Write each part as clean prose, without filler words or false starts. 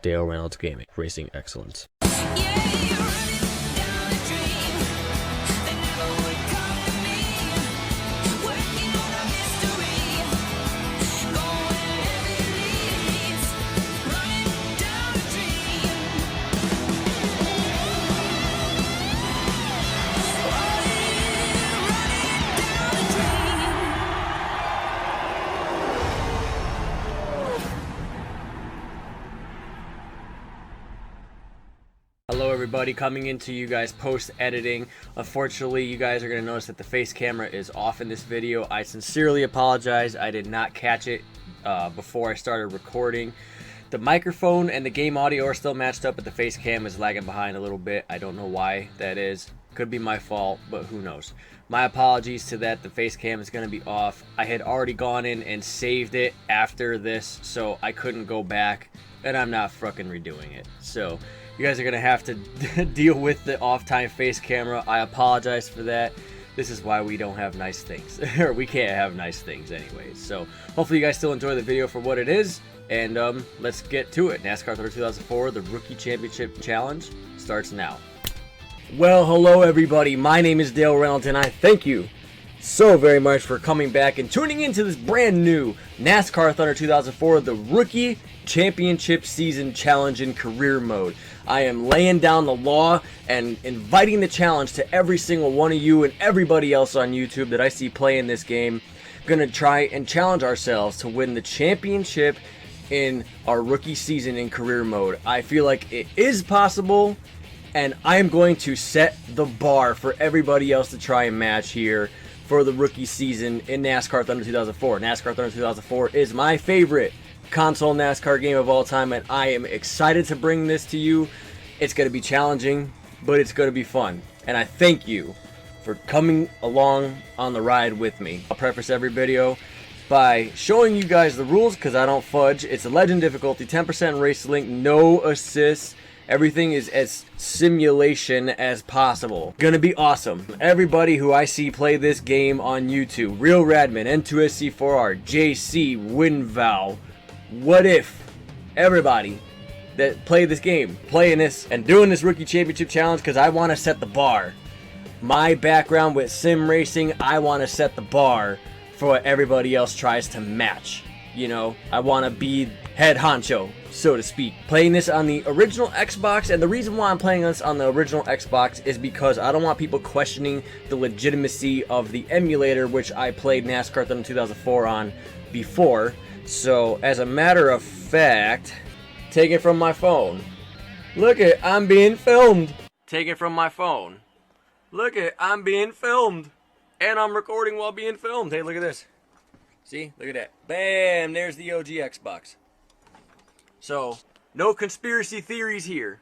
Dale Reynolds Gaming, racing excellence. Hello everybody, coming into you guys post-editing. Unfortunately, you guys are going to notice that the face camera is off in this video. I sincerely apologize. I did not catch it before I started recording. The microphone and the game audio are still matched up, but the face cam is lagging behind a little bit. I don't know why that is. Could be my fault, but who knows. My apologies to that. The face cam is going to be off. I had already gone in and saved it after this, so I couldn't go back, and I'm not fucking redoing it. So you guys are going to have to deal with the off-time face camera. I apologize for that. This is why we don't have nice things. Or we can't have nice things anyways. So hopefully you guys still enjoy the video for what it is. And let's get to it. NASCAR Thunder 2004, the Rookie Championship Challenge starts now. Well, hello everybody. My name is Dale Reynolds, and I thank you so very much for coming back and tuning into this brand new NASCAR Thunder 2004, the Rookie Championship Season Challenge in Career Mode. I am laying down the law and inviting the challenge to every single one of you and everybody else on YouTube that I see playing this game. Gonna try and challenge ourselves to win the championship in our rookie season in career mode. I feel like it is possible, and I am going to set the bar for everybody else to try and match here for the rookie season in NASCAR Thunder 2004. NASCAR Thunder 2004 is my favorite console NASCAR game of all time, and I am excited to bring this to you. It's going to be challenging, but it's going to be fun, and I thank you for coming along on the ride with me. I'll preface every video by showing you guys the rules because I don't fudge. It's a legend difficulty, 10% race link, no assists. Everything is as simulation as possible. Gonna be awesome. Everybody who I see play this game on YouTube, Real Radman, N2SC4R, JC, Winvow, What If, everybody that play this game, playing this and doing this Rookie Championship Challenge because I want to set the bar. My background with sim racing, I want to set the bar for what everybody else tries to match. You know, I want to be head honcho, so to speak. Playing this on the original Xbox, and the reason why I'm playing this on the original Xbox is because I don't want people questioning the legitimacy of the emulator, which I played NASCAR Thunder 2004 on before. So, as a matter of fact, take it from my phone. Look it, I'm being filmed. Take it from my phone. Look it, I'm being filmed. And I'm recording while being filmed. Hey, look at this. See? Look at that. Bam! There's the OG Xbox. So, no conspiracy theories here.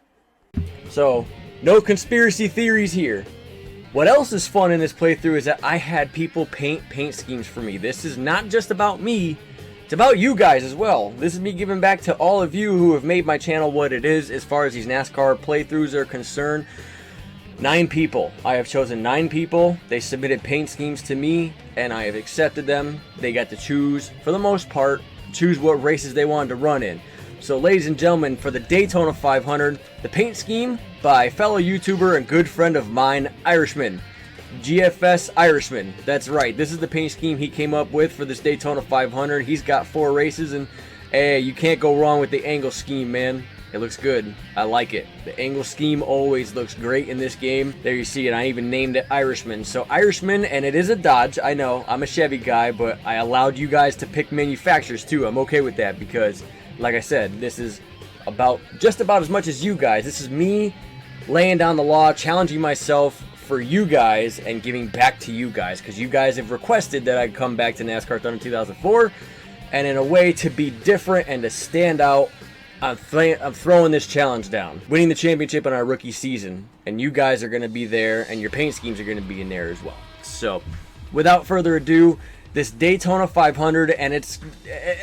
What else is fun in this playthrough is that I had people paint schemes for me. This is not just about me. It's about you guys as well. This is me giving back to all of you who have made my channel what it is as far as these NASCAR playthroughs are concerned. 9 people. I have chosen 9 people. They submitted paint schemes to me, and I have accepted them. They got to choose, for the most part, choose what races they wanted to run in. So, ladies and gentlemen, for the Daytona 500, the paint scheme by fellow YouTuber and good friend of mine, Irishman. GFS Irishman. That's right. This is the paint scheme he came up with for this Daytona 500. He's got 4 races, and hey, you can't go wrong with the angle scheme, man. It looks good. I like it. The angle scheme always looks great in this game. There you see it. I even named it Irishman. So Irishman, and it is a Dodge. I know. I'm a Chevy guy, but I allowed you guys to pick manufacturers too. I'm okay with that because, like I said, this is just about as much as you guys. This is me laying down the law, challenging myself for you guys and giving back to you guys because you guys have requested that I come back to NASCAR Thunder 2004, and in a way to be different and to stand out, I'm throwing this challenge down. Winning the championship in our rookie season, and you guys are going to be there, and your paint schemes are going to be in there as well. So, without further ado, this Daytona 500, and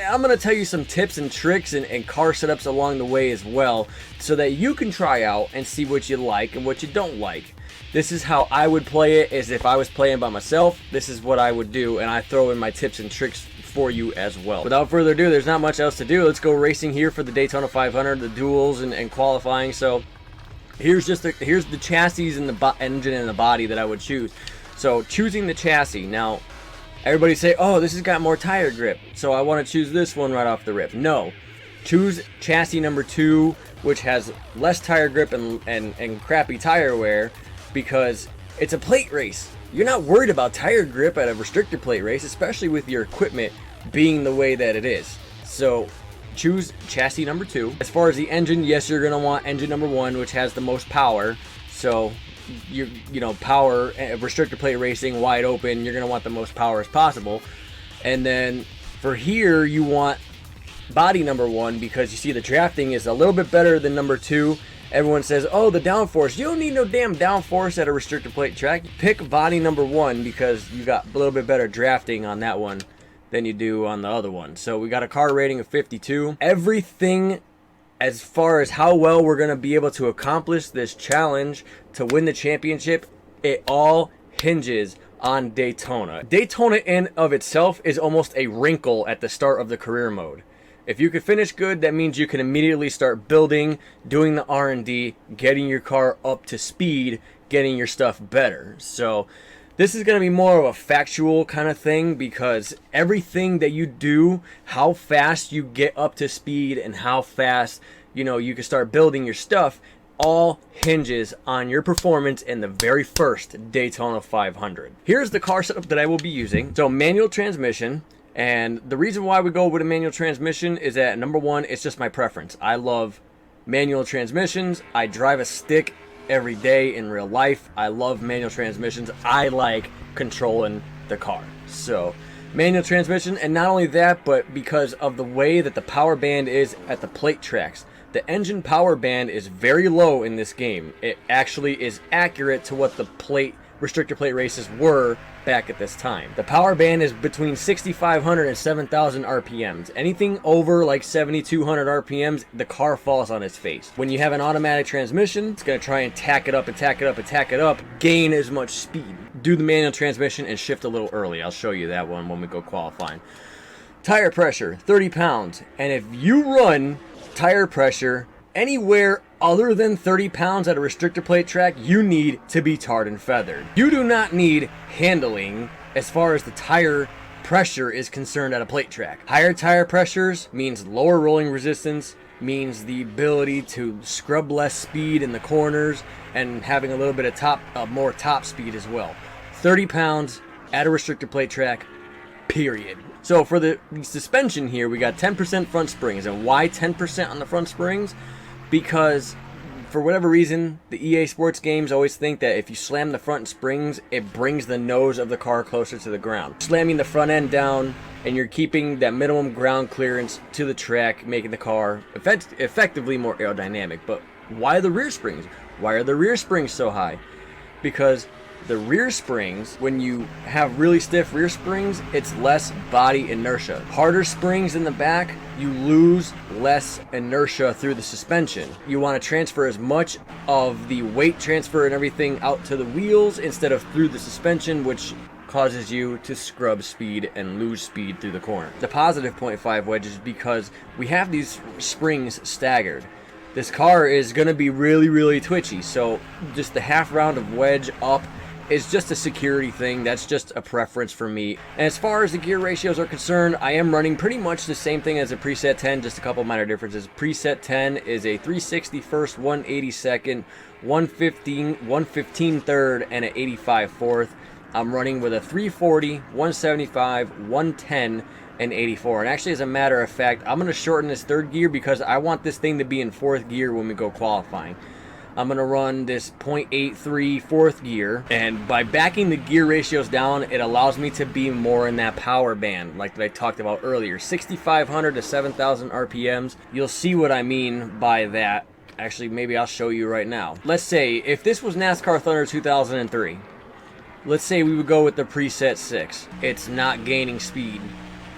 I'm going to tell you some tips and tricks and car setups along the way as well, so that you can try out and see what you like and what you don't like. This is how I would play it, is if I was playing by myself, this is what I would do, and I throw in my tips and tricks for you as well. Without further ado, there's not much else to do. Let's go racing here for the Daytona 500, the duels and qualifying. So here's the chassis and the engine and the body that I would choose. So choosing the chassis. Now, everybody say, oh, this has got more tire grip, so I want to choose this one right off the rip. No. Choose chassis number 2, which has less tire grip and crappy tire wear, because it's a plate race. You're not worried about tire grip at a restrictor plate race, especially with your equipment being the way that it is. So choose chassis number 2. As far as the engine, yes, you're going to want engine number 1, which has the most power. So you know, power, restrictor plate racing, wide open, you're going to want the most power as possible. And then for here, you want body number 1, because you see the drafting is a little bit better than number 2. Everyone says, oh, the downforce. You don't need no damn downforce at a restrictor plate track. Pick body number 1 because you got a little bit better drafting on that one than you do on the other one. So we got a car rating of 52. Everything as far as how well we're going to be able to accomplish this challenge to win the championship, it all hinges on Daytona. Daytona in of itself is almost a wrinkle at the start of the career mode. If you can finish good, that means you can immediately start building, doing the R&D, getting your car up to speed, getting your stuff better. So this is going to be more of a factual kind of thing, because everything that you do, how fast you get up to speed and how fast, you know, you can start building your stuff, all hinges on your performance in the very first Daytona 500. Here's the car setup that I will be using. So manual transmission. And the reason why we go with a manual transmission is that, number 1, it's just my preference. I love manual transmissions. I drive a stick every day in real life. I love manual transmissions. I like controlling the car. So manual transmission, and not only that, but because of the way that the power band is at the plate tracks. The engine power band is very low in this game. It actually is accurate to what the restrictor plate races were back at this time. The power band is between 6,500 and 7,000 RPMs. Anything over like 7,200 RPMs, the car falls on its face. When you have an automatic transmission, it's going to try and tack it up and tack it up and tack it up, gain as much speed. Do the manual transmission and shift a little early. I'll show you that one when we go qualifying. Tire pressure, 30 pounds. And if you run tire pressure anywhere other than 30 pounds at a restrictor plate track, you need to be tarred and feathered. You do not need handling as far as the tire pressure is concerned at a plate track. Higher tire pressures means lower rolling resistance, means the ability to scrub less speed in the corners and having a little bit of more top speed as well. 30 pounds at a restrictor plate track, period. So for the suspension here, we got 10% front springs. And why 10% on the front springs? Because for whatever reason, the EA Sports games always think that if you slam the front springs, it brings the nose of the car closer to the ground. Slamming the front end down, and you're keeping that minimum ground clearance to the track, making the car effectively more aerodynamic. But why the rear springs? Why are the rear springs so high? Because the rear springs, when you have really stiff rear springs, it's less body inertia. Harder springs in the back, you lose less inertia through the suspension. You want to transfer as much of the weight transfer and everything out to the wheels instead of through the suspension, which causes you to scrub speed and lose speed through the corner. The positive 0.5 wedge is because we have these springs staggered. This car is going to be really, really twitchy, so just the half round of wedge up is just a security thing. That's just a preference for me. And as far as the gear ratios are concerned, I am running pretty much the same thing as a preset 10, just a couple minor differences. Preset 10 is a 360 first, 180 second, 115 third, and an 85 fourth. I'm running with a 340, 175, 110, and 84. And actually, as a matter of fact, I'm going to shorten this third gear because I want this thing to be in fourth gear when we go qualifying. I'm going to run this 0.83 fourth gear, and by backing the gear ratios down, it allows me to be more in that power band like I talked about earlier. 6,500 to 7,000 RPMs. You'll see what I mean by that. Actually, maybe I'll show you right now. Let's say if this was NASCAR Thunder 2003, let's say we would go with the preset 6. It's not gaining speed.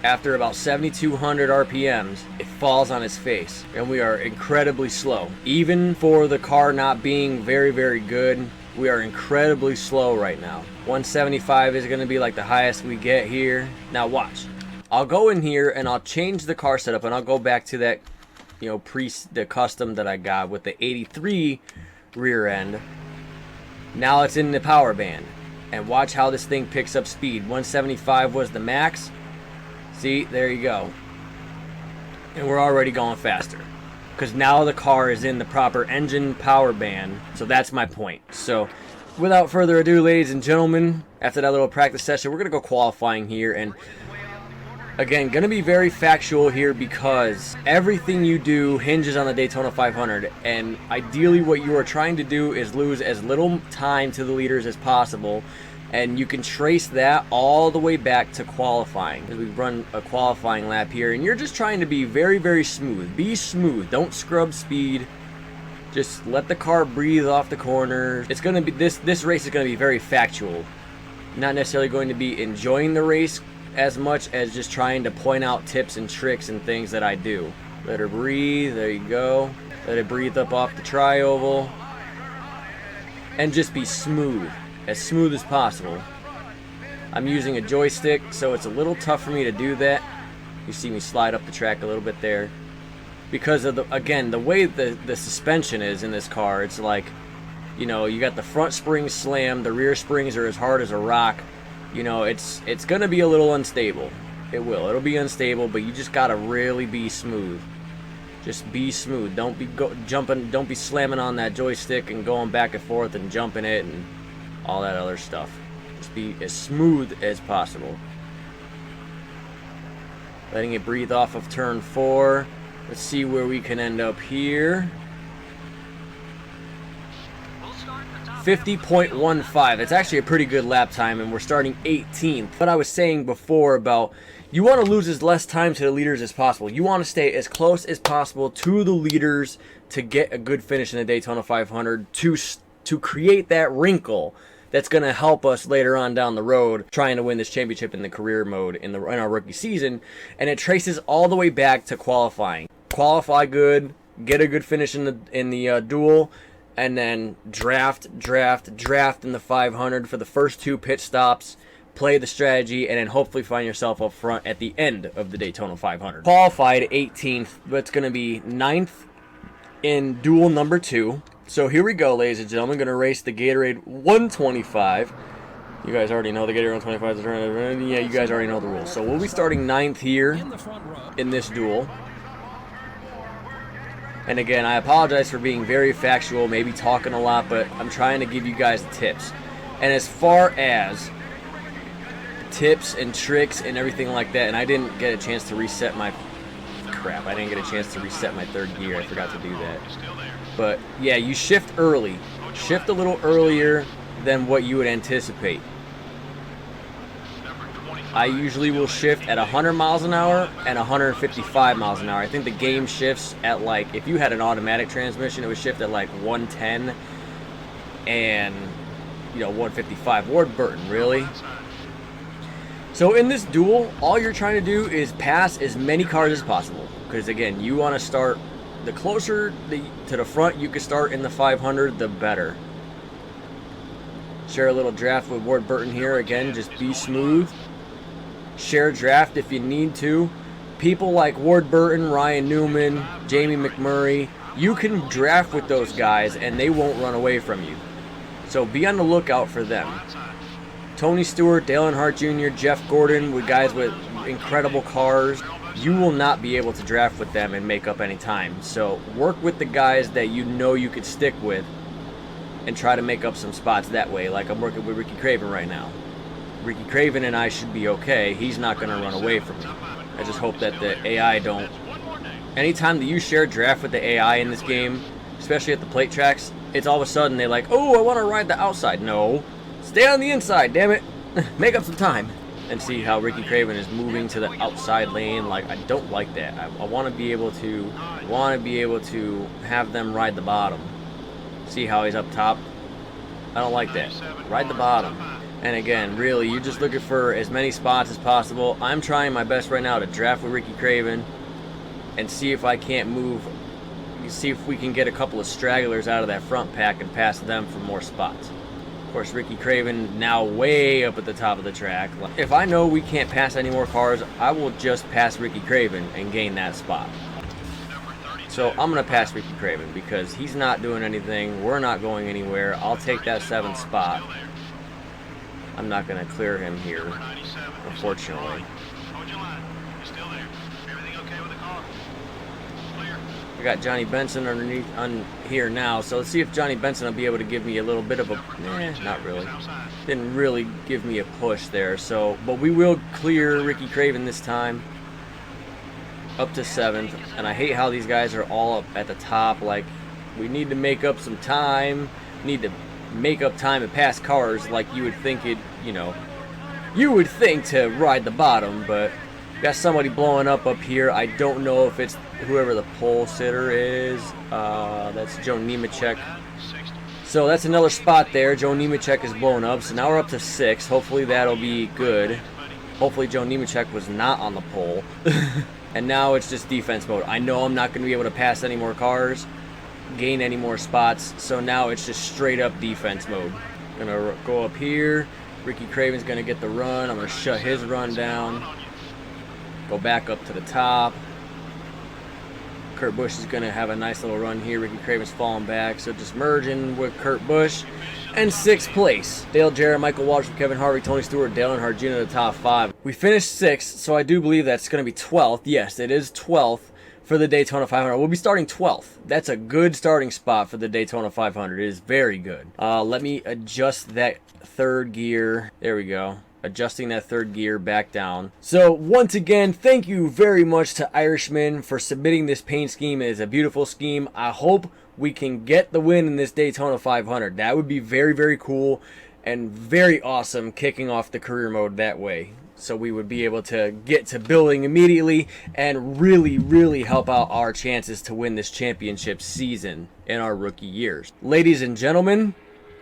After about 7,200 RPMs, it falls on its face, and we are incredibly slow. Even for the car not being very, very good, We are incredibly slow right now. 175 is going to be like the highest we get here. Now watch. I'll go in here and I'll change the car setup, and I'll go back to that, you know, the custom that I got with the 83 rear end. Now it's in the power band, and watch how this thing picks up speed. 175 was the max. See, there you go. And we're already going faster because now the car is in the proper engine power band. So that's my point. So without further ado, ladies and gentlemen, after that little practice session, we're gonna go qualifying here. And again, gonna be very factual here because everything you do hinges on the Daytona 500, and ideally what you are trying to do is lose as little time to the leaders as possible, and you can trace that all the way back to qualifying. We run a qualifying lap here, and you're just trying to be very, very smooth. Be smooth, don't scrub speed. Just let the car breathe off the corners. It's gonna be this race is gonna be very factual. Not necessarily going to be enjoying the race as much as just trying to point out tips and tricks and things that I do. Let her breathe, there you go. Let it breathe up off the tri-oval. And just be smooth as possible. I'm using a joystick, so it's a little tough for me to do that. You see me slide up the track a little bit there. Because of the way the suspension is in this car, it's like, you know, you got the front springs slammed, the rear springs are as hard as a rock. You know, it's gonna be a little unstable. It'll be unstable, but you just gotta really be smooth. Just be smooth. Don't be jumping. Don't be slamming on that joystick and going back and forth and jumping it and all that other stuff. Just be as smooth as possible. Letting it breathe off of turn 4. Let's see where we can end up here. 50.15. It's actually a pretty good lap time, and we're starting 18th. What I was saying before about you want to lose as less time to the leaders as possible. You want to stay as close as possible to the leaders to get a good finish in the Daytona 500 to create that wrinkle that's going to help us later on down the road trying to win this championship in the career mode in our rookie season. And it traces all the way back to qualifying. Qualify good, get a good finish in the duel, and then draft in the 500 for the first 2 pit stops, play the strategy, and then hopefully find yourself up front at the end of the Daytona 500. Qualified 18th, but it's going to be 9th in duel number 2. So here we go, ladies and gentlemen. Going to race the Gatorade 125. You guys already know the Gatorade 125 is, yeah, you guys already know the rules. So we'll be starting 9th here in this duel. And again, I apologize for being very factual, maybe talking a lot, but I'm trying to give you guys the tips. And as far as tips and tricks and everything like that, and I didn't get a chance to reset my I didn't get a chance to reset my 3rd gear. I forgot to do that. But yeah, you shift early. Shift a little earlier than what you would anticipate. I usually will shift at 100 miles an hour and 155 miles an hour. I think the game shifts at, like, if you had an automatic transmission, it would shift at like 110 and, you know, 155. Ward Burton, really? So in this duel, all you're trying to do is pass as many cars as possible. Because again, you want to start, the closer to the front you can start in the 500, the better. Share a little draft with Ward Burton here. Again, just be smooth. Share draft if you need to. People like Ward Burton, Ryan Newman, Jamie McMurray, you can draft with those guys and they won't run away from you. So be on the lookout for them. Tony Stewart, Dale Earnhardt Jr., Jeff Gordon, with guys with incredible cars, you will not be able to draft with them and make up any time. So work with the guys that you know you could stick with and try to make up some spots that way. Like I'm working with Ricky Craven right now. Ricky Craven and I should be okay. He's not going to run away from me. I just hope that the AI don't. Anytime that you share draft with the AI in this game, especially at the plate tracks, it's all of a sudden they're like, oh, I want to ride the outside. No, stay on the inside, damn it. Make up some time. And see how Ricky Craven is moving to the outside lane. Like, I don't like that. I want to be able to have them ride the bottom. See how he's up top? I don't like that. Ride the bottom. And again, really, you're just looking for as many spots as possible. I'm trying my best right now to draft with Ricky Craven and see if I can't move. See if we can get a couple of stragglers out of that front pack and pass them for more spots. Of course, Ricky Craven now way up at the top of the track. If I know we can't pass any more cars, I will just pass Ricky Craven and gain that spot. So I'm going to pass Ricky Craven because he's not doing anything. We're not going anywhere. I'll take that 7th spot. I'm not going to clear him here, unfortunately. I got Johnny Benson underneath on here now, so let's see if Johnny Benson will be able to give me a little bit of a, not really. Didn't really give me a push there, so, but we will clear Ricky Craven this time. Up to 7th, and I hate how these guys are all up at the top. Like, we need to make up some time, need to make up time and pass cars like you would think it, you know, you would think to ride the bottom, but got somebody blowing up here. I don't know if it's whoever the pole sitter is. That's Joe Nemechek. So that's another spot there. Joe Nemechek is blowing up, so now we're up to 6. Hopefully that'll be good. Hopefully Joe Nemechek was not on the pole. And now it's just defense mode. I know I'm not going to be able to pass any more cars, gain any more spots, so now it's just straight up defense mode. I'm going to go up here. Ricky Craven's going to get the run. I'm going to shut his run down. Go back up to the top. Kurt Busch is going to have a nice little run here. Ricky Craven's falling back, so just merging with Kurt Busch. And 6th place, Dale Jarrett, Michael Waltrip, Kevin Harvick, Tony Stewart, Dale Earnhardt Jr. the top 5. We finished 6th, so I do believe that's going to be 12th. Yes, it is 12th for the Daytona 500. We'll be starting 12th. That's a good starting spot for the Daytona 500. It is very good. Let me adjust that 3rd gear. There we go. Adjusting that 3rd gear back down. So once again, thank you very much to Irishman for submitting this paint scheme. It is a beautiful scheme. I hope we can get the win in this Daytona 500. That would be very, very cool and very awesome, kicking off the career mode that way. So we would be able to get to building immediately and really, really help out our chances to win this championship season in our rookie years. Ladies and gentlemen,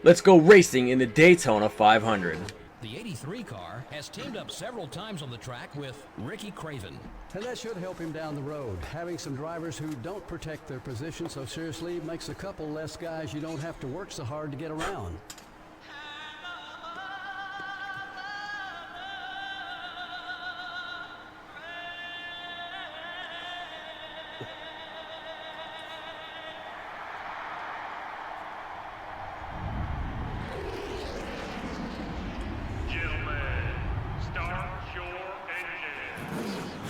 let's go racing in the Daytona 500. The 83 car has teamed up several times on the track with Ricky Craven. And that should help him down the road. Having some drivers who don't protect their position so seriously makes a couple less guys you don't have to work so hard to get around.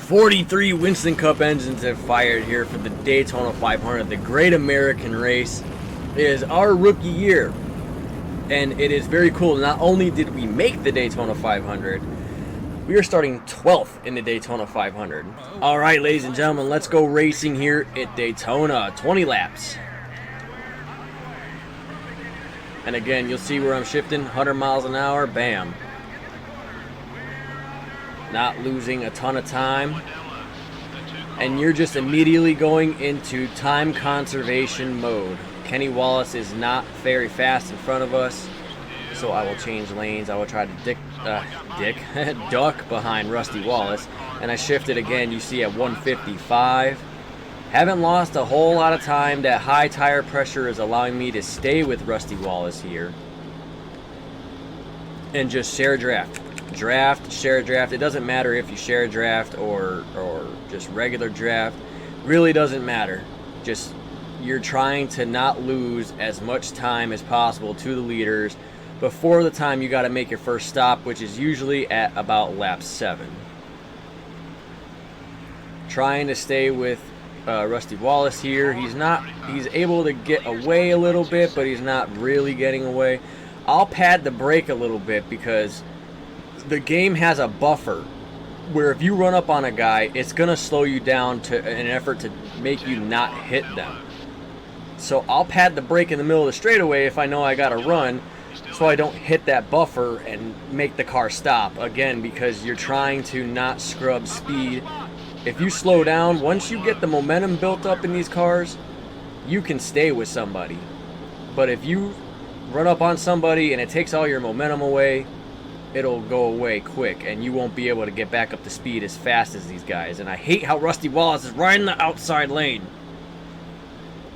43 Winston Cup engines have fired here for the Daytona 500, the great American race. It is our rookie year, and it is very cool. Not only did we make the Daytona 500, we are starting 12th in the Daytona 500. All right, ladies and gentlemen, let's go racing here at Daytona. 20 laps. And again, you'll see where I'm shifting, 100 miles an hour, bam. Not losing a ton of time. And you're just immediately going into time conservation mode. Kenny Wallace is not very fast in front of us, so I will change lanes. I will try to duck behind Rusty Wallace. And I shifted again, you see, at 155. Haven't lost a whole lot of time. That high tire pressure is allowing me to stay with Rusty Wallace here. And just share draft. Draft, share draft. It doesn't matter if you share draft or just regular draft. Really doesn't matter. Just you're trying to not lose as much time as possible to the leaders before the time you got to make your first stop, which is usually at about lap 7. Trying to stay with Rusty Wallace here. He's able to get away a little bit, but he's not really getting away. I'll pad the brake a little bit because the game has a buffer where if you run up on a guy, it's going to slow you down to an effort to make you not hit them. So I'll pad the brake in the middle of the straightaway if I know I got to run, so I don't hit that buffer and make the car stop. Again, because you're trying to not scrub speed. If you slow down, once you get the momentum built up in these cars, you can stay with somebody. But if you run up on somebody and it takes all your momentum away, it'll go away quick, and you won't be able to get back up to speed as fast as these guys. And I hate how Rusty Wallace is riding the outside lane.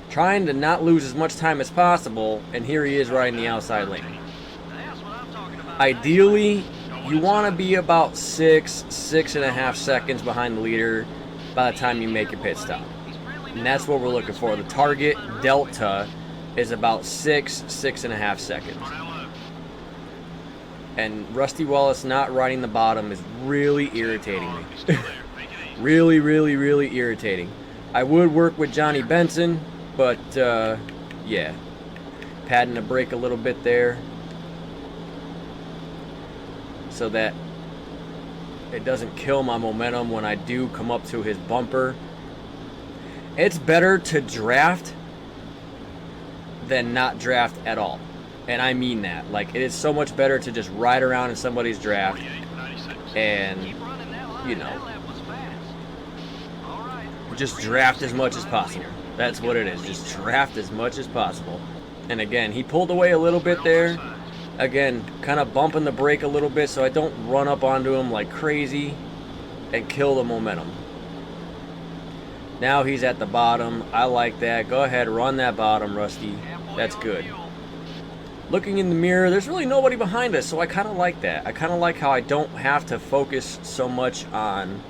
Trying to not lose as much time as possible, and here he is riding the outside lane. Ideally, you want to be about 6.5 seconds behind the leader by the time you make your pit stop. And that's what we're looking for. The target delta is about 6.5 seconds. And Rusty Wallace not riding the bottom is really irritating me. Really, really, really irritating. I would work with Johnny Benson, but yeah. Padding the brake a little bit there, so that it doesn't kill my momentum when I do come up to his bumper. It's better to draft than not draft at all. And I mean that. Like, it is so much better to just ride around in somebody's draft and, you know, just draft as much as possible. That's what it is. Just draft as much as possible. And again, he pulled away a little bit there. Again, kind of bumping the brake a little bit so I don't run up onto him like crazy and kill the momentum. Now he's at the bottom. I like that. Go ahead, run that bottom, Rusty. That's good. Looking in the mirror, there's really nobody behind us, so I kind of like that. I kind of like how I don't have to focus so much on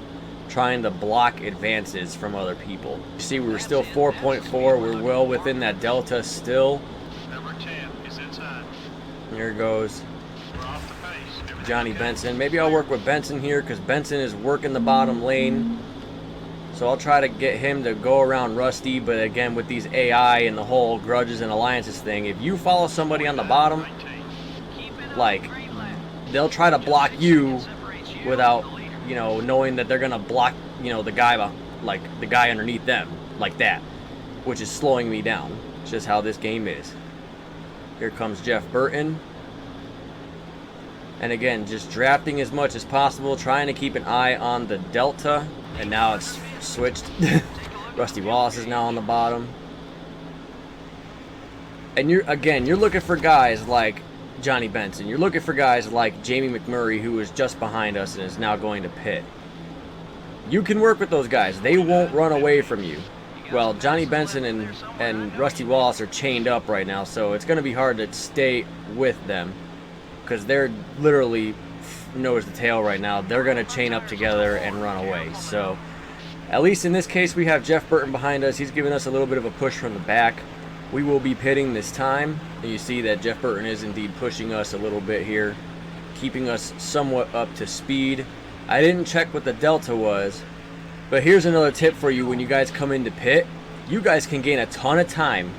trying to block advances from other people. You see, we were still 4.4. We're well within that delta still. Here goes Johnny Benson. Maybe I'll work with Benson here because Benson is working the bottom lane. So I'll try to get him to go around Rusty. But again, with these AI and the whole grudges and alliances thing, if you follow somebody on the bottom, like, they'll try to block you without, you know, knowing that they're gonna block, you know, the guy, like the guy underneath them, like that, which is slowing me down. It's just how this game is. Here comes Jeff Burton. And again, just drafting as much as possible, trying to keep an eye on the delta. And now it's switched. Rusty Wallace is now on the bottom. And you're looking for guys like Johnny Benson. You're looking for guys like Jamie McMurray, who is just behind us and is now going to pit. You can work with those guys. They won't run away from you. Well, Johnny Benson and Rusty Wallace are chained up right now, so it's going to be hard to stay with them because they're literally nose to tail right now. They're going to chain up together and run away. So at least in this case, we have Jeff Burton behind us. He's giving us a little bit of a push from the back. We will be pitting this time. And you see that Jeff Burton is indeed pushing us a little bit here, keeping us somewhat up to speed. I didn't check what the delta was, but here's another tip for you when you guys come into pit. You guys can gain a ton of time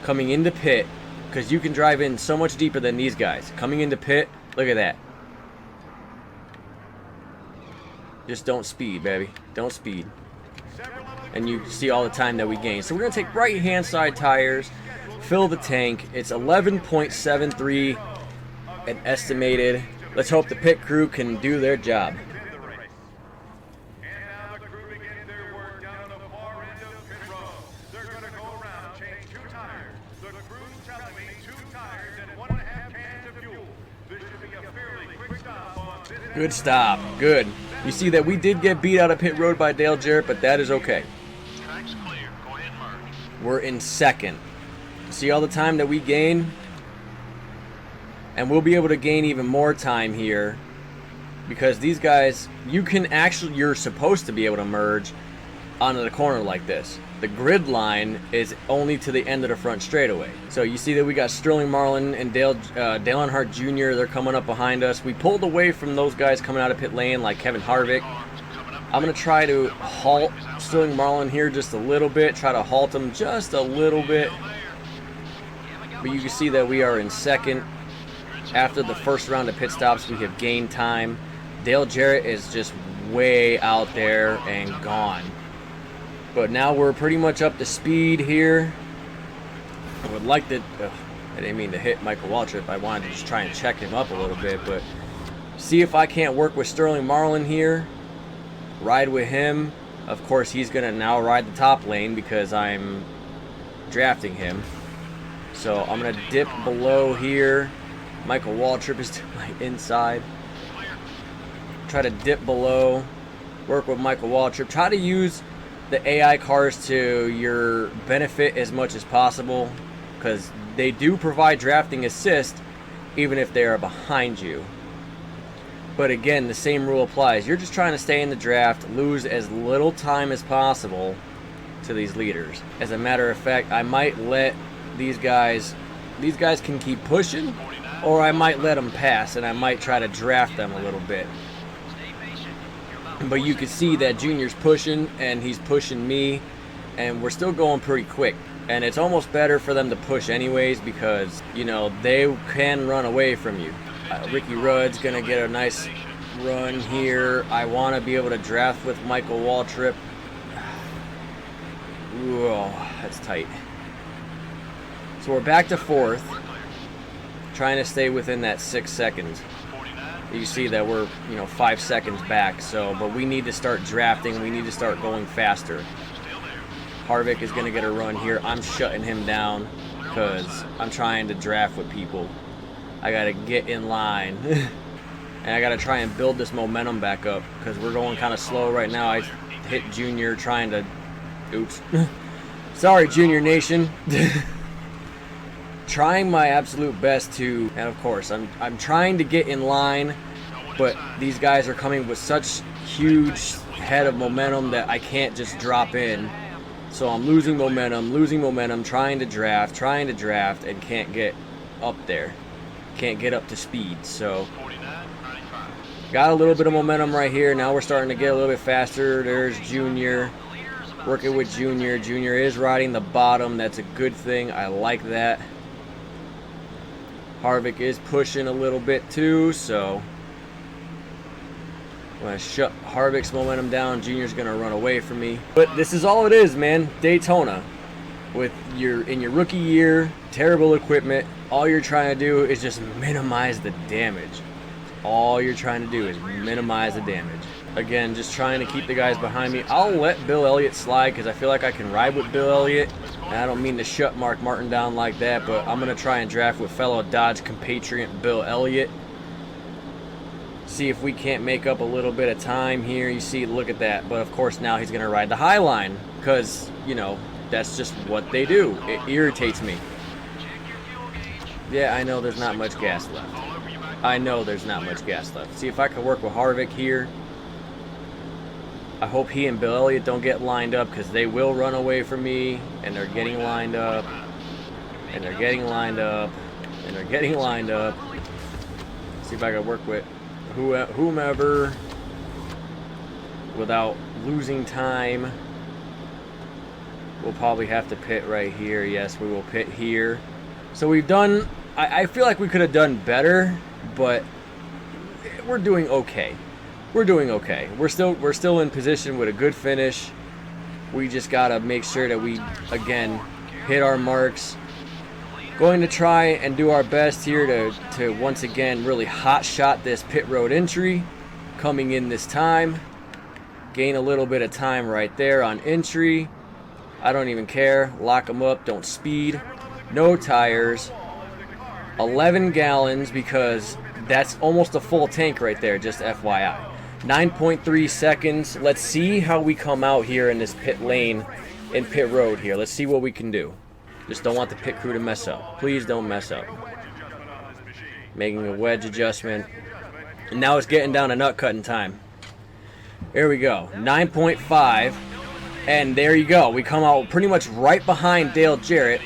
coming into pit because you can drive in so much deeper than these guys. Coming into pit, look at that. Just don't speed, baby. Don't speed. And you see all the time that we gain. So we're going to take right-hand side tires, fill the tank. It's 11.73 and estimated. Let's hope the pit crew can do their job. Good stop. Good. You see that we did get beat out of pit road by Dale Jarrett, but that is okay. Track's clear. Go ahead and merge. We're in second. See all the time that we gain? And we'll be able to gain even more time here because these guys, you're supposed to be able to merge onto the corner like this. The grid line is only to the end of the front straightaway. So you see that we got Sterling Marlin and Dale Earnhardt Jr. They're coming up behind us. We pulled away from those guys coming out of pit lane like Kevin Harvick. I'm going to try to halt Sterling Marlin here just a little bit. Try to halt him just a little bit. But you can see that we are in second. After the first round of pit stops, we have gained time. Dale Jarrett is just way out there and gone. But now we're pretty much up to speed here. I would like to... I didn't mean to hit Michael Waltrip. I wanted to just try and check him up a little bit. But see if I can't work with Sterling Marlin here. Ride with him. Of course, he's going to now ride the top lane because I'm drafting him. So I'm going to dip below here. Michael Waltrip is to my inside. Try to dip below. Work with Michael Waltrip. Try to use the AI cars to your benefit as much as possible because they do provide drafting assist even if they are behind you. But again, the same rule applies. You're just trying to stay in the draft, lose as little time as possible to these leaders. As a matter of fact, I might let these guys can keep pushing, or I might let them pass, and I might try to draft them a little bit. But you can see that Junior's pushing, and he's pushing me, and we're still going pretty quick. And it's almost better for them to push anyways, because, you know, they can run away from you. Ricky Rudd's going to get a nice run here. I want to be able to draft with Michael Waltrip. Whoa, that's tight. So we're back to 4th, trying to stay within that 6 seconds. You see that we're, you know, 5 seconds back. So, but we need to start drafting. We need to start going faster. Harvick is going to get a run here. I'm shutting him down because I'm trying to draft with people. I got to get in line. And I got to try and build this momentum back up because we're going kind of slow right now. I hit Junior trying to... Oops. Sorry, Junior Nation. Trying my absolute best to... And of course, I'm trying to get in line, but these guys are coming with such huge head of momentum that I can't just drop in. So I'm losing momentum, trying to draft, and can't get up there. Can't get up to speed. So got a little bit of momentum right here. Now we're starting to get a little bit faster. There's Junior. Working with Junior. Junior is riding the bottom. That's a good thing. I like that. Harvick is pushing a little bit too, so I'm going to shut Harvick's momentum down. Junior's going to run away from me. But this is all it is, man. Daytona. In your rookie year, terrible equipment, all you're trying to do is just minimize the damage. All you're trying to do is minimize the damage. Again, just trying to keep the guys behind me. I'll let Bill Elliott slide because I feel like I can ride with Bill Elliott. And I don't mean to shut Mark Martin down like that, but I'm going to try and draft with fellow Dodge compatriot Bill Elliott. See if we can't make up a little bit of time here. You see, look at that. But of course now he's going to ride the high line because, you know, that's just what they do. It irritates me. Yeah, I know there's not much gas left. See if I can work with Harvick here. I hope he and Bill Elliott don't get lined up because they will run away from me. And they're getting lined up. And they're getting lined up. And they're getting lined up. See if I can work with whomever without losing time. We'll probably have to pit right here. Yes, we will pit here. So we've done... I feel like we could have done better, but we're doing okay. We're doing okay. We're still in position with a good finish. We just gotta make sure that we, again, hit our marks. Going to try and do our best here to once again really hot shot this pit road entry. Coming in this time. Gain a little bit of time right there on entry. I don't even care. Lock them up. Don't speed. No tires. 11 gallons because that's almost a full tank right there, just FYI. 9.3 seconds. Let's see how we come out here in this pit lane in pit road here. Let's see what we can do. Just don't want the pit crew to mess up. Please don't mess up. Making a wedge adjustment. And now it's getting down to nut cutting time. Here we go. 9.5. And there you go. We come out pretty much right behind Dale Jarrett.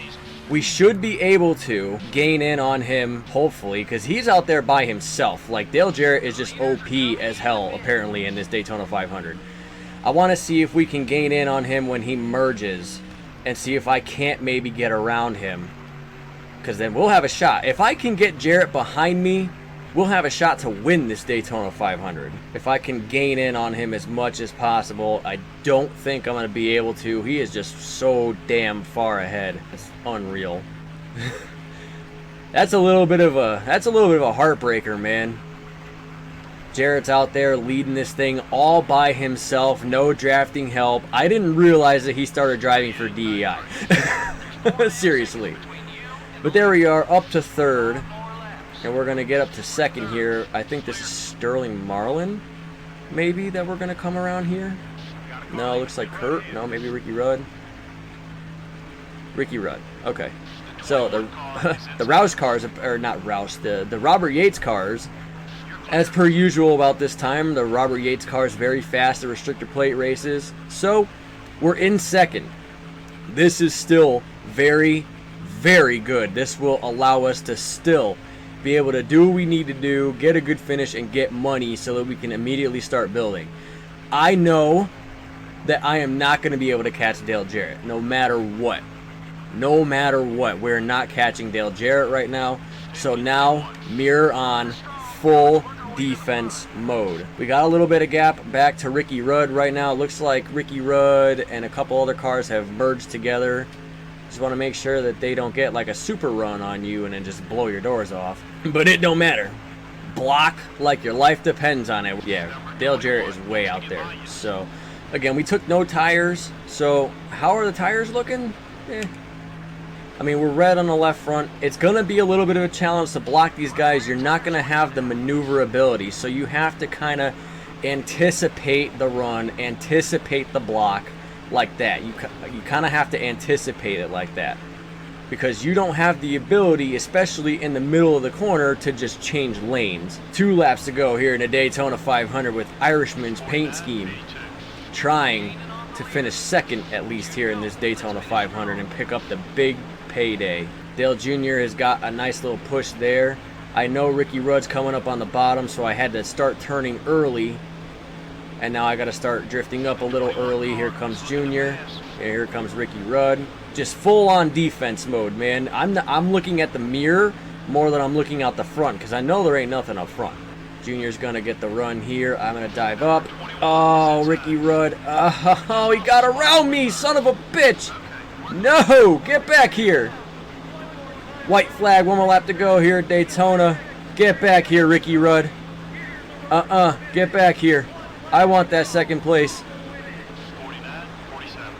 We should be able to gain in on him, hopefully, because he's out there by himself. Like, Dale Jarrett is just OP as hell, apparently, in this Daytona 500. I want to see if we can gain in on him when he merges and see if I can't maybe get around him, because then we'll have a shot. If I can get Jarrett behind me, we'll have a shot to win this Daytona 500. If I can gain in on him as much as possible. I don't think I'm going to be able to. He is just so damn far ahead. It's unreal. That's a little bit of a heartbreaker, man. Jarrett's out there leading this thing all by himself, no drafting help. I didn't realize that he started driving for DEI. Seriously. But there we are, up to third. And we're going to get up to second here. I think this is Sterling Marlin, maybe, that we're going to come around here. No, it looks like Kurt. No, maybe Ricky Rudd. Ricky Rudd. Okay. So the the Roush cars, or not Roush, the Robert Yates cars, as per usual about this time, the Robert Yates cars very fast at restrictor plate races. So we're in second. This is still very, very good. This will allow us to still be able to do what we need to do, get a good finish, and get money so that we can immediately start building. I know that I am not going to be able to catch Dale Jarrett no matter what. No matter what. We're not catching Dale Jarrett right now. So now, mirror on, full defense mode. We got a little bit of gap back to Ricky Rudd right now. It looks like Ricky Rudd and a couple other cars have merged together. Just want to make sure that they don't get like a super run on you and then just blow your doors off. But it don't matter. Block like your life depends on it. Yeah, Dale Jarrett is way out there. So, again, we took no tires. So, how are the tires looking? I mean, we're red on the left front. It's going to be a little bit of a challenge to block these guys. You're not going to have the maneuverability. So, you have to kind of anticipate the run, anticipate the block like that. You kind of have to anticipate it like that. Because you don't have the ability, especially in the middle of the corner, to just change lanes. 2 laps to go here in the Daytona 500 with Irishman's paint scheme trying to finish second at least here in this Daytona 500 and pick up the big payday. Dale Jr. has got a nice little push there. I know Ricky Rudd's coming up on the bottom, so I had to start turning early. And now I got to start drifting up a little early. Here comes Junior. And here comes Ricky Rudd. Just full on defense mode, man. I'm looking at the mirror more than I'm looking out the front because I know there ain't nothing up front. Junior's gonna get the run here. I'm gonna dive up. Oh, Ricky Rudd. Oh, he got around me, son of a bitch. No, get back here. White flag, 1 more lap to go here at Daytona. Get back here, Ricky Rudd. Get back here. I want that second place. 49, 47.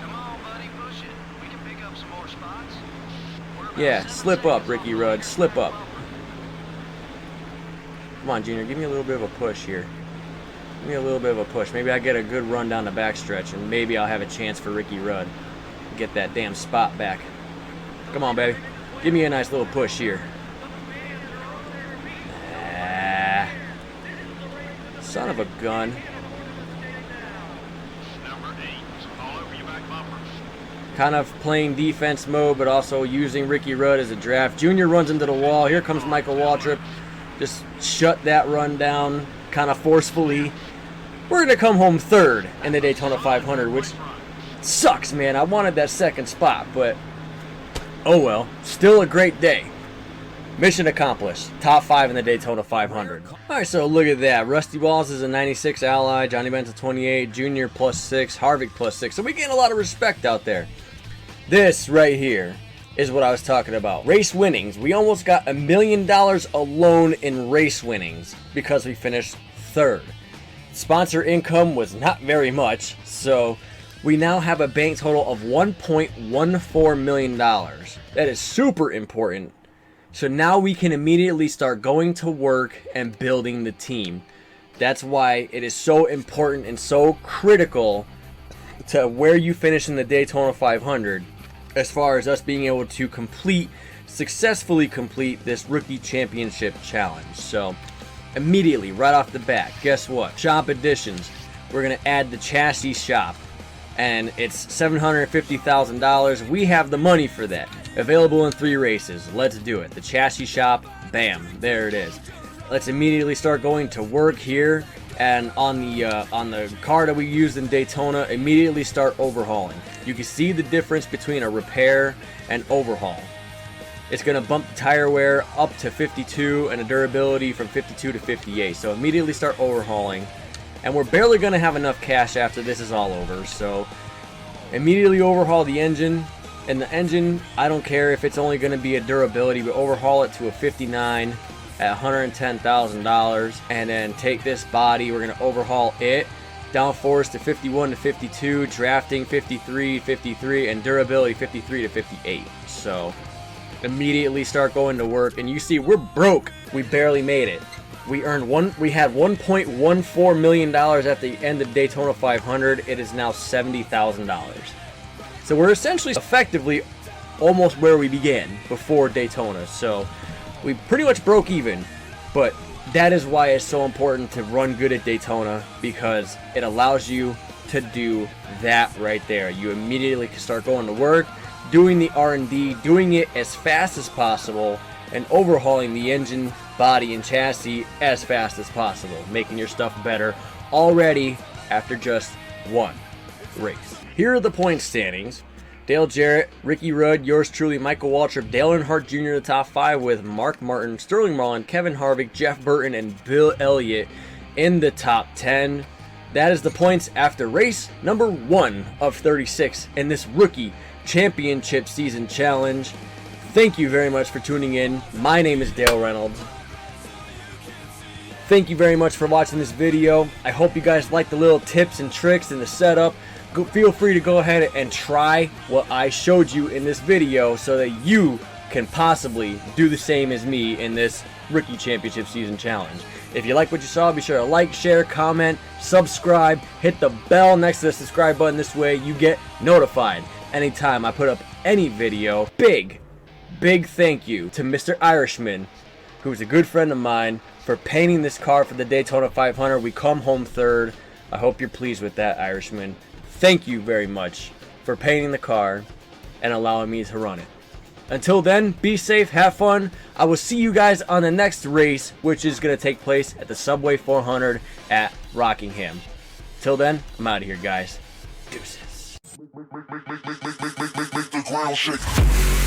Come on, buddy, push it. We can pick up some more spots. Yeah, slip up, Ricky Rudd. Slip up. Come on, Junior. Give me a little bit of a push here. Give me a little bit of a push. Maybe I get a good run down the backstretch, and maybe I'll have a chance for Ricky Rudd to get that damn spot back. Come on, baby. Give me a nice little push here. Son of a gun. Number 8, all over your back bumper. Kind of playing defense mode, but also using Ricky Rudd as a draft. Junior runs into the wall. Here comes Michael Waltrip. Just shut that run down kind of forcefully. We're going to come home third in the Daytona 500, which sucks, man. I wanted that second spot, but oh well. Still a great day. Mission accomplished. Top 5 in the Daytona 500. Alright, so look at that. Rusty Walls is a 96 Ally. Johnny Ben's a 28. Junior +6. Harvick +6. So we gain a lot of respect out there. This right here is what I was talking about. Race winnings. We almost got $1 million alone in race winnings because we finished third. Sponsor income was not very much, so we now have a bank total of $1.14 million. That is super important. So now we can immediately start going to work and building the team. That's why it is so important and so critical to where you finish in the Daytona 500 as far as us being able to successfully complete this rookie championship challenge. So immediately, right off the bat, guess what? Shop additions. We're going to add the chassis shop. And it's $750,000. We have the money for that. Available in 3 races. Let's do it. The chassis shop, bam, there it is. Let's immediately start going to work here, and on the car that we used in Daytona, immediately start overhauling. You can see the difference between a repair and overhaul. It's going to bump the tire wear up to 52 and a durability from 52 to 58. So immediately start overhauling. And we're barely going to have enough cash after this is all over. So immediately overhaul the engine. And the engine, I don't care if it's only going to be a durability, but overhaul it to a 59 at $110,000. And then take this body, we're going to overhaul it. Downforce to 51 to 52, drafting 53, and durability 53 to 58. So immediately start going to work. And you see, we're broke. We barely made it. We had $1.14 million at the end of Daytona 500. It is now $70,000. So we're essentially effectively almost where we began before Daytona. So we pretty much broke even, but that is why it's so important to run good at Daytona, because it allows you to do that right there. You immediately can start going to work, doing the R&D, doing it as fast as possible, and overhauling the engine, body, and chassis as fast as possible, making your stuff better already after just one race. Here are the point standings. Dale Jarrett, Ricky Rudd, yours truly, Michael Waltrip, Dale Earnhardt Jr. the top 5 with Mark Martin, Sterling Marlin, Kevin Harvick, Jeff Burton, and Bill Elliott in the top 10. That is the points after race number 1 of 36 in this rookie championship season challenge. Thank you very much for tuning in. My name is Dale Reynolds. Thank you very much for watching this video. I hope you guys like the little tips and tricks and the setup. Feel free to go ahead and try what I showed you in this video so that you can possibly do the same as me in this rookie championship season challenge. If you like what you saw, be sure to like, share, comment, subscribe, hit the bell next to the subscribe button. This way you get notified anytime I put up any video. Big thank you to Mr. Irishman, who's a good friend of mine, for painting this car for the Daytona 500. We come home third. I hope you're pleased with that, Irishman. Thank you very much for painting the car and allowing me to run it. Until then, be safe, have fun. I will see you guys on the next race, which is going to take place at the Subway 400 at Rockingham. Till then, I'm out of here, guys. Deuces. Make the ground shake.